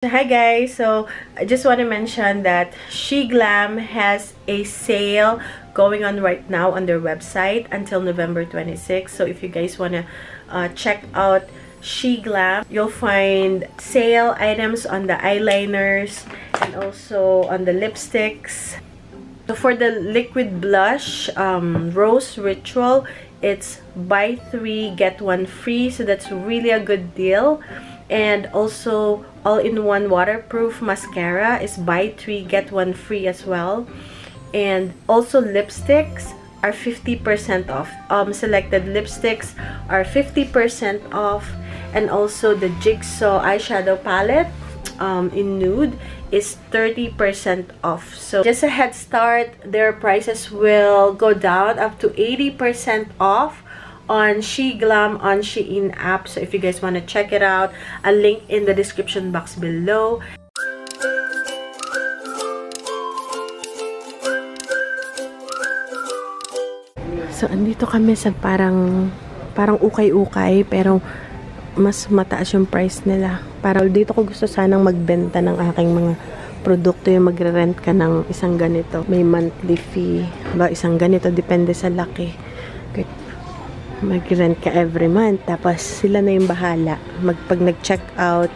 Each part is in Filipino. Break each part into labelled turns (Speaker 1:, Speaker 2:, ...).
Speaker 1: Hi guys, so I just want to mention that SheGlam has a sale going on right now on their website until November 26. So if you guys want to check out SheGlam, you'll find sale items on the eyeliners and also on the lipsticks. So for the liquid blush, Rose Ritual, it's buy 3 get 1 free, so that's really a good deal. And also all-in-one waterproof mascara is buy 3 get 1 free as well. And also lipsticks are 50% off. Selected lipsticks are 50% off, and also the Jigsaw eyeshadow palette in nude is 30% off. So just a head start, their prices will go down up to 80% off on SheGlam on Shein app. So if you guys want to check it out, a link in the description box below. So andito kami sa parang ukay-ukay, pero mas mataas yung price nila. Para dito ko gusto sanang magbenta ng aking mga produkto, yung magre-rent ka ng isang ganito. May monthly fee ba isang ganito, depende sa laki. Okay. Mag-rent ka every month, tapos sila na yung bahala. Pag nag-check out,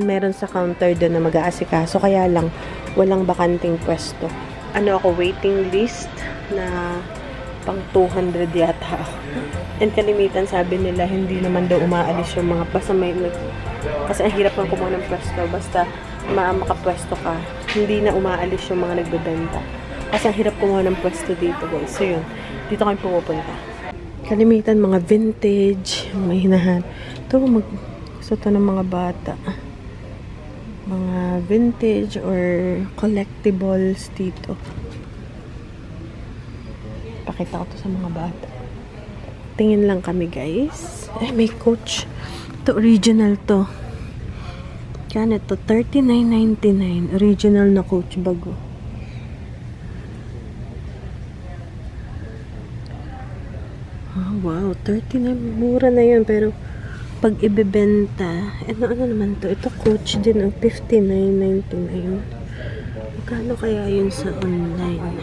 Speaker 1: meron sa counter doon na mag-aasikaso, kaya lang walang bakanting pwesto. Ano ako, waiting list na pang 200 yata. And kalimitan sabi nila, hindi naman daw umaalis yung mga, basta kasi ang hirap ng kumuha ng pwesto, basta makapwesto ka, hindi na umaalis yung mga nagbebenta. Kasi ang hirap kumuha ng pwesto dito guys. So yun, dito kami pumupunta. Kalimitan mga vintage, may hinahan. Ito, gusto to ng mga bata. Mga vintage or collectibles dito. Pakita ko to sa mga bata. Tingin lang kami guys. Ay, may Coach. Ito, original to. Kaya ito, $39.99. Original na Coach bago. Oh, wow, 39. Mura na yun, pero pag ibebenta, ano naman to? Ito Coach din, ang $59.99. Magkano kaya yun sa online?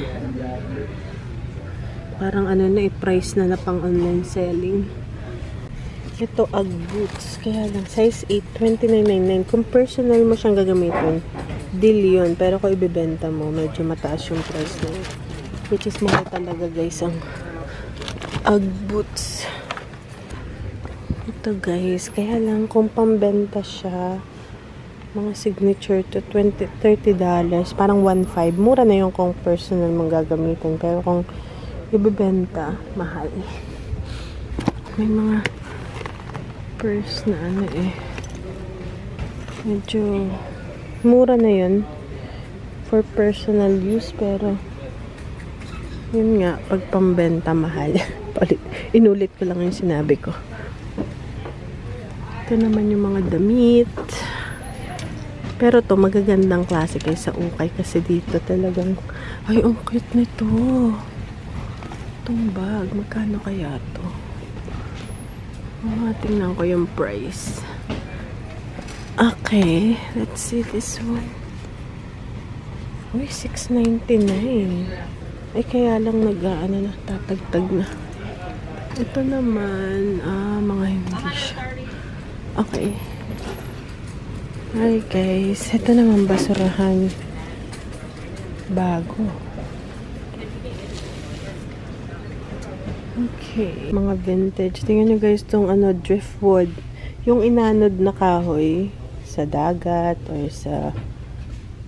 Speaker 1: Parang ano na, price na pang online selling. Ito, Ugg boots. Kaya lang, size 8, $29.99. Kung personal mo siyang gagamitin, deal yun. Pero kung ibebenta mo, medyo mataas yung price na yun. Which is mahal talaga guys, ang Ugg boots. Ito guys, kaya lang kung pambenta siya, mga signature to $30. Parang $1.5. Mura na yung kung personal mong gagamitin. Pero kung ibebenta, mahal. May mga purse na ano medyo mura na yun for personal use, pero yun nga, pag pambenta, mahal. Inulit ko lang yung sinabi ko. Ito naman yung mga damit. Pero to magagandang klase kayo sa ukay, kasi dito talagang, ay, ang cute nito. Itong bag, magkano kaya to? Tingnan ko yung price. Okay, let's see this one. Uy, $6.99. Ay, kaya lang tatagtag na. Ito naman, mga hindi siya. Okay. Hi guys, ito naman basurahan. Bago. Okay. Mga vintage. Tingnan nyo guys itong driftwood. Yung inanod na kahoy sa dagat or sa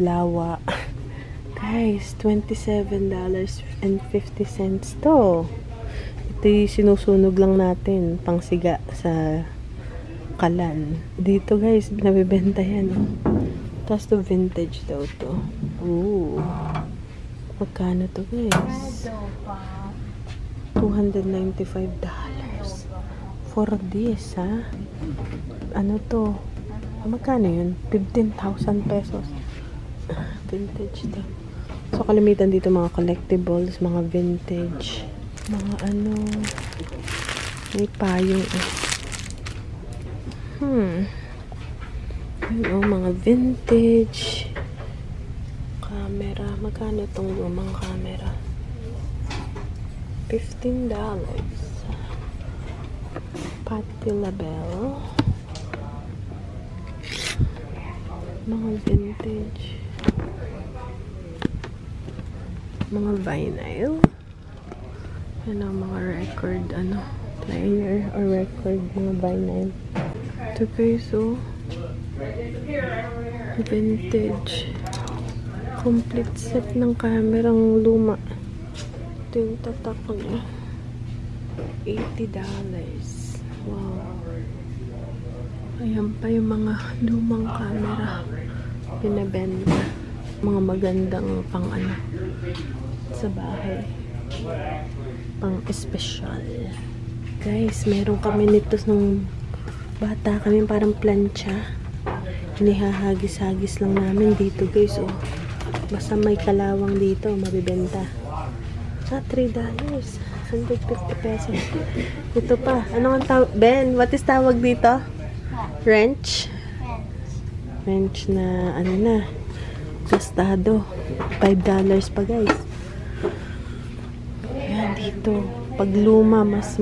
Speaker 1: lawa. Guys, $27.50 to. Ito yung sinusunog lang natin. Pangsiga sa kalan. Dito guys, nabibenta yan. Tapos to vintage daw to. Ooh. Magkano to guys? $295 for this, ha? Ano to? Magkano yun? 15,000 pesos. Vintage to. So, kalimitan dito mga collectibles, mga vintage, mga may payong. Yun, mga vintage camera. Magkano itong lumang camera? $15. Patti LaBelle. Mga vintage. Mga vinyl. Ano, mga record, player or record, mga vinyl. Ito guys, oh. Vintage. Complete set ng kamerang luma. Ito yung tatak niya. $80. Wow. Ayan pa yung mga lumang camera. Pinabenta. Mga magandang pang sa bahay. Pang espesyal. Guys, meron kami nito nung bata kami, parang plancha. Inihahagis-hagis lang namin dito guys, oh. Basta may kalawang dito, mabibenta. $3. 150 pesos. Ito pa. Ano ang tawag? Ben, what is tawag dito? Wrench? Wrench na, gastado. $5 pa guys. Ayan, dito. Pag luma, mas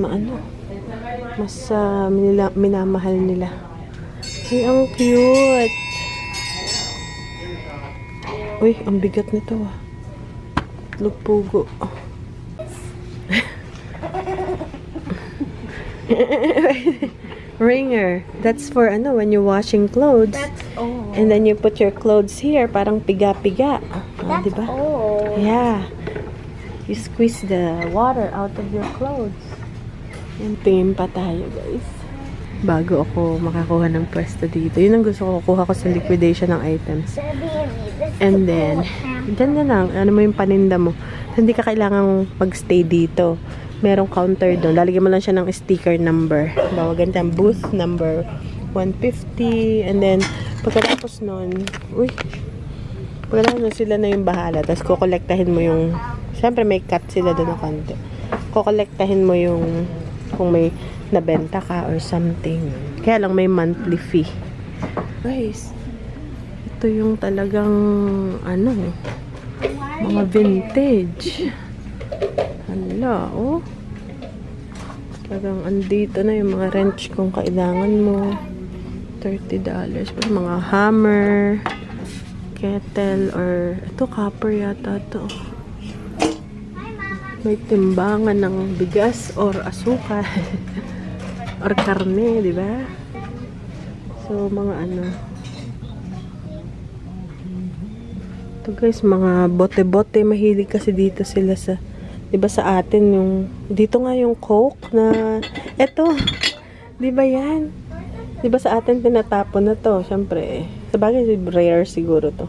Speaker 1: minamahal nila. Ay, ang cute. Uy, ang bigat nito, ah. Lugpugo. Ringer. That's for when you're washing clothes.
Speaker 2: That's old.
Speaker 1: And then you put your clothes here, parang piga-piga.
Speaker 2: That's
Speaker 1: diba?
Speaker 2: old.
Speaker 1: Yeah. You squeeze the water out of your clothes. And tingin pa tayo, guys. Bago ako makakuha ng pwesto dito. Yun ang gusto ko, kuha ko sa liquidation ng items. And then, dyan na lang. Ano mo yung paninda mo. Hindi ka kailangang mag-stay dito. Merong counter doon. Lalagyan mo lang siya ng sticker number. Bawa ganito, booth number 150. And then, pagkatapos nun, pagkatapos sila na yung bahala. Tapos, kukolektahin mo yung, syempre may cut sila doon na konti. Kukolektahin mo yung, kung may nabenta ka or something. Kaya lang may monthly fee. Guys, ito yung talagang, mga vintage. Hala, oh. Parang andito na yung mga wrench kung kailangan mo. $30. Pero mga hammer, kettle, or ito copper yata to. May timbangan ng bigas or asukal. Or karne, di ba? So, mga ito guys, mga bote-bote. Mahilig kasi dito sila sa, diba sa atin yung, dito nga yung Coke na, eto, diba yan? Diba sa atin tinatapon na to, syempre, sabagay, rare siguro to.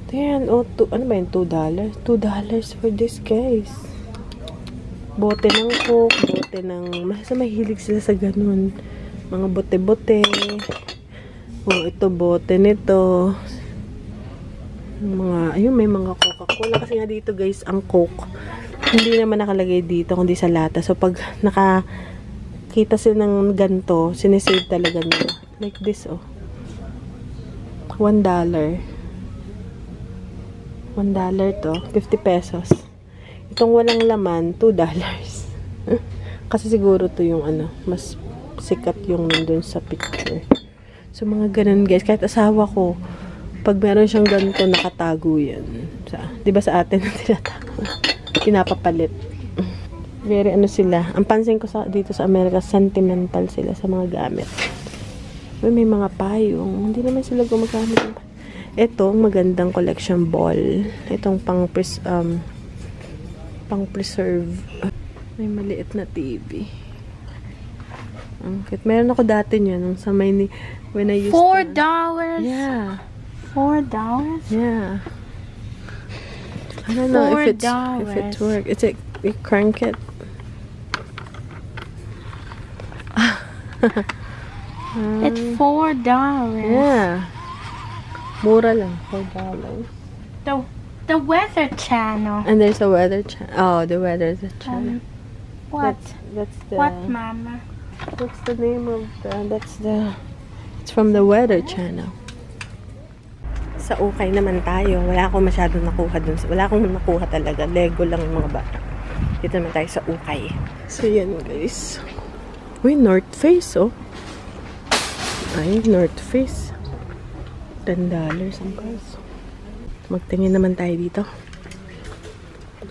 Speaker 1: Ito yan, ano ba yun, $2? $2 for this, guys. Bote ng Coke, bote ng, mahilig sila sa ganun. Mga bote-bote. Ito, bote nito. May mga Coca-Cola. Kasi nga dito guys, ang Coke, hindi naman nakalagay dito, kundi sa lata. So, pag nakakita sila ng ganito, sinesave talaga nila. Like this, oh. $1. $1 to. 50 pesos. Itong walang laman, $2. Kasi siguro to yung mas sikat yung nandun sa picture. So, mga ganun guys. Kahit asawa ko, pag meron siyang ganito, nakatago yan. Diba sa atin tinatago? Pinapapalit. Very sila. Ang pansin ko dito sa Amerika, sentimental sila sa mga gamit. May mga payong. Hindi naman sila gumagamit. Ito, magandang collection ball. Itong pang-preserve. May maliit na TV. Meron ako dati niyan. When I used
Speaker 2: $4?
Speaker 1: Yeah.
Speaker 2: $4?
Speaker 1: Yeah. I don't know if it works. It's you crank it.
Speaker 2: It's $4.
Speaker 1: Yeah. Mura lang. $4.
Speaker 2: The Weather Channel.
Speaker 1: And there's a Weather Channel. Oh, the Weather Channel.
Speaker 2: What?
Speaker 1: That's the.
Speaker 2: What, Mama?
Speaker 1: What's the name of it's from the Weather Channel. Sa ukay naman tayo. Wala akong masyadong nakuha dun. Wala akong nakuha talaga. Lego lang yung mga bata. Dito naman tayo sa ukay. So, yan guys. Uy, North Face, oh. Ay, North Face. $10 ang peso. Magtingin naman tayo dito.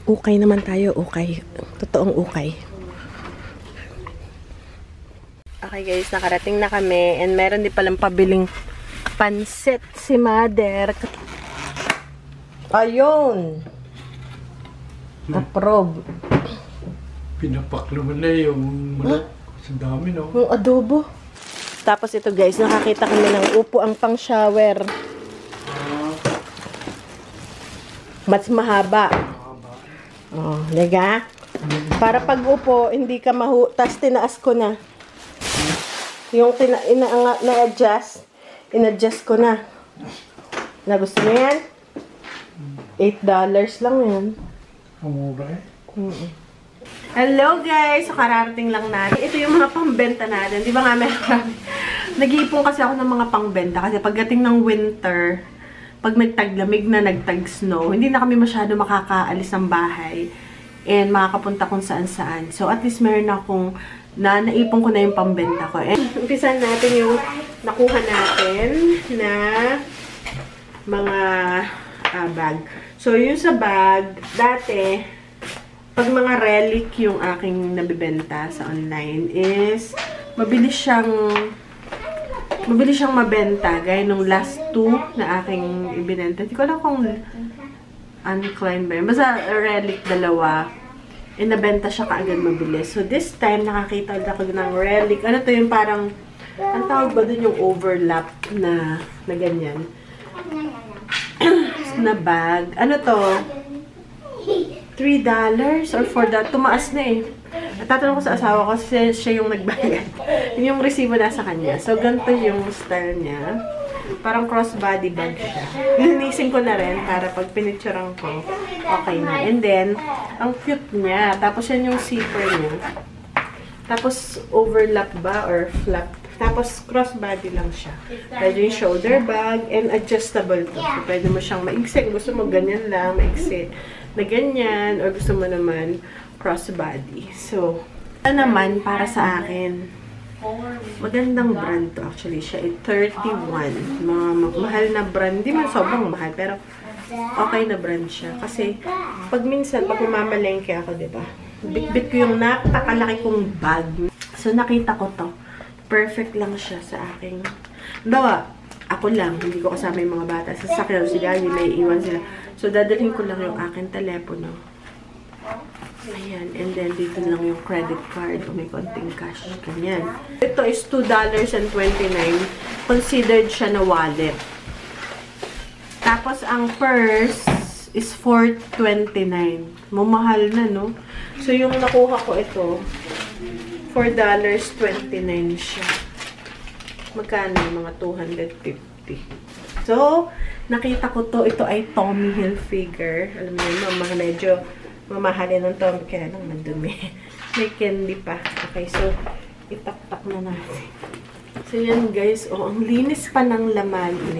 Speaker 1: Ukay naman tayo. Ukay. Totoong ukay. Okay guys, nakarating na kami. And meron din palang pabiling pansit si Mother. Ayun! Approve.
Speaker 3: Pinapaklo mo na yung manok. Sa dami, no?
Speaker 1: Yung adobo. Tapos ito guys, nakakita kami ng upo ang pang shower. Mas mahaba. Oh, diga? Para pag upo, hindi ka tas tinaas ko na. Yung na-adjust, in-adjust ko na. Na gusto mo yan? $8 lang yan.
Speaker 3: Kamura eh.
Speaker 1: Hello guys! So, kararating lang natin. Ito yung mga pangbenta natin. Di ba nga meron? Nag-iipon kasi ako ng mga pangbenta. Kasi pagdating ng winter, pag nagtaglamig na, nagtag-snow, hindi na kami masyado makakaalis ng bahay. And makakapunta kung saan-saan. So, at least meron akong naipon ko na yung pambenta ko. And umpisan natin yung nakuha natin na mga bag. So, yung sa bag, dati, pag mga relic yung aking nabibenta sa online is, mabilis siyang mabenta. Gaya nung last 2 na aking ibinenta. Hindi ko alam kung unclined ba yun. Basta relic 2. And nabenta siya kaagad mabilis. So, this time, nakakita ulit ako ng relic. Ano to yung parang, ang tawag ba dun yung overlap na ganyan? Na bag. Ano to? $3 or $4? Tumaas na eh. At tatanong ko sa asawa ko, siya yung nagbayad. Yung resibo nasa kanya. So, ganito yung style niya. Parang crossbody bag siya. Linisin ko na rin para pag pinicturean ko, okay na. And then, ang cute niya. Tapos yan yung zipper niya. Tapos overlap ba or flap. Tapos crossbody lang siya. Pwede yung shoulder bag and adjustable to. So, pwede mo siyang maigsi. Gusto mo ganyan lang, maigsi na ganyan. Or gusto mo naman crossbody. So, ito naman para sa akin. Magandang brand to actually. Siya ay 31. Mahal na brand. Hindi man sobrang mahal. Pero okay na brand siya. Kasi pag minsan, pag umamalengke ako, diba? Bit-bit ko yung napakalaki kong bag. So nakita ko to. Perfect lang siya sa aking. Bawa, ako lang. Hindi ko kasama yung mga bata. Sa sakyan sila, may iwan sila. So dadalhin ko lang yung aking telepono. Ayan. And then, dito lang yung credit card o may konting cash. Ganyan. Ito is $2.29. Considered siya na wallet. Tapos, ang purse is $4.29. Mamahal na, no? So, yung nakuha ko ito, $4.29 siya. Magkano? Mga $250. So, nakita ko to. Ito ay Tommy Hilfiger. Alam mo yun, mga medyo mamahalin ng Tommy, kaya lang madumi. May candy pa. Okay, so, itak-tak na natin. So, yan guys. Oh, ang linis pa ng laman. Ang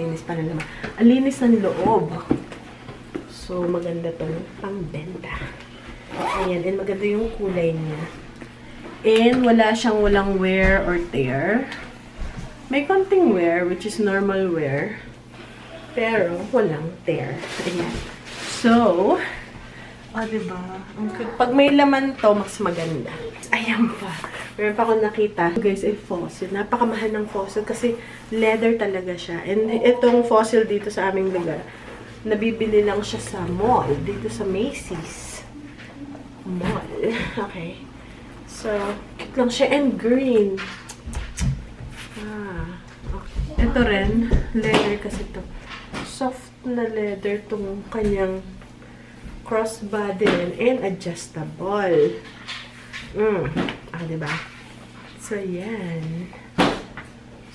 Speaker 1: linis ng loob. So, maganda tong pangbenta. Ayan, and maganda yung kulay niya. And, walang wear or tear. May konting wear, which is normal wear. Pero, walang tear. Ayan. So, diba? Pag may laman to, mas maganda. Ayan pa. Meron pa akong nakita. Guys, ay fossil. Napakamahal ng fossil kasi leather talaga siya. And itong fossil dito sa aming lugar, nabibili lang siya sa mall. Dito sa Macy's. Mall. Okay. So, cute lang siya. And green. Okay. Ito rin. Leather kasi to. Soft na leather tong kanyang crossbody and adjustable. Diba? So, yan.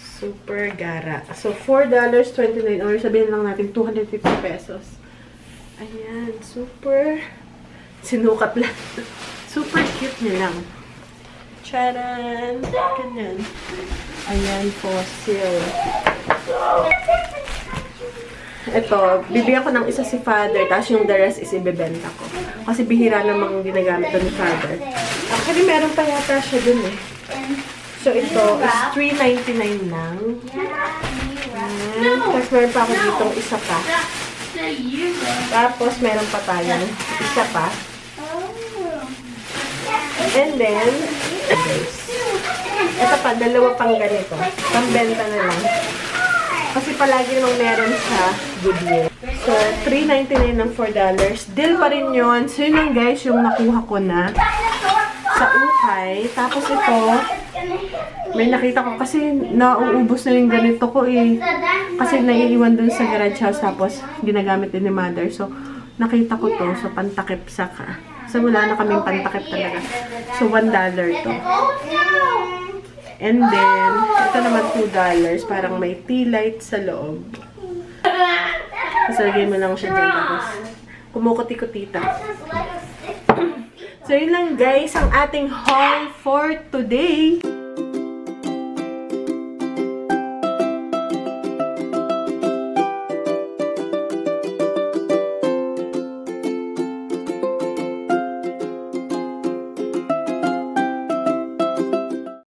Speaker 1: Super gara. So, $4.29. Or sabihin lang natin, 250 pesos. Ayan. Super. Sinukat lang. Super cute niya lang. Charan! Ganyan. Ayan, fossil. ito, bibigyan ko ng isa si Father, tapos yung the rest is ibebenta ko. Kasi bihira namang ginagamit to ni Father. Actually, meron pa yata siya dun eh. So, ito is $3.99 lang. Tapos meron pa ako ditong isa pa. Tapos meron pa tayong isa pa. And then, ito pa, dalawa pang ganito. Pambenta na lang. Kasi palagi namang meron sa Goodwill. So, $3.99 ng $4. Deal pa rin yun. So, yun lang guys, yung nakuha ko na sa ukay. Tapos ito, may nakita ko kasi nauubos na yung ganito ko eh. Kasi naiiwan dun sa garage house. Tapos, ginagamit din ni Mother. So, nakita ko to. So, pantakip saka. So, wala na kaming pantakip talaga. So, $1 to. And then, ito naman $2. Parang may tea light sa loob. Tapos, lagay mo lang siya dyan. Tapos, kumukuti-kutita. So, yun lang guys, ang ating haul for today.